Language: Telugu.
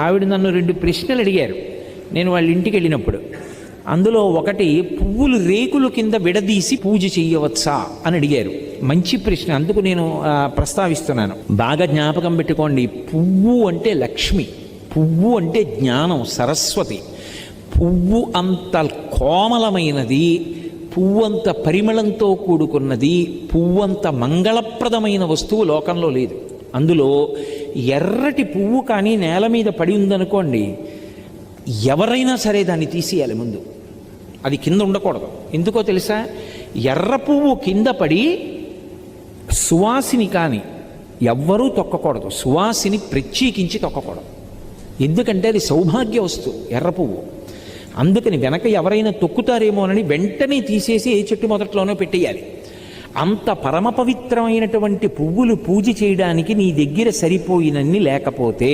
ఆవిడ నన్ను 2 ప్రశ్నలు అడిగారు నేను వాళ్ళ ఇంటికి వెళ్ళినప్పుడు. అందులో ఒకటి, పువ్వులు రేకులు కింద విడదీసి పూజ చెయ్యవచ్చా అని అడిగారు. మంచి ప్రశ్న, అందుకు నేను ప్రస్తావిస్తున్నాను. బాగా జ్ఞాపకం పెట్టుకోండి, పువ్వు అంటే లక్ష్మి, పువ్వు అంటే జ్ఞానం, సరస్వతి. పువ్వు అంత కోమలమైనది, పువ్వంత పరిమళంతో కూడుకున్నది, పువ్వంత మంగళప్రదమైన వస్తువు లోకంలో లేదు. అందులో ఎర్రటి పువ్వు కానీ నేల మీద పడి ఉందనుకోండి, ఎవరైనా సరే దాన్ని తీసేయాలి ముందు, అది కింద ఉండకూడదు. ఎందుకో తెలుసా? ఎర్ర పువ్వు కింద పడి సువాసిని కానీ ఎవ్వరూ తొక్కకూడదు, సువాసిని ప్రత్యేకించి తొక్కకూడదు. ఎందుకంటే అది సౌభాగ్య వస్తువు ఎర్ర పువ్వు. అందుకని వెనక ఎవరైనా తొక్కుతారేమోనని వెంటనే తీసేసి ఏ చెట్టు మొదట్లోనో పెట్టేయాలి. అంత పరమ పవిత్రమైనటువంటి పువ్వులు పూజ చేయడానికి నీ దగ్గర సరిపోయినన్ని లేకపోతే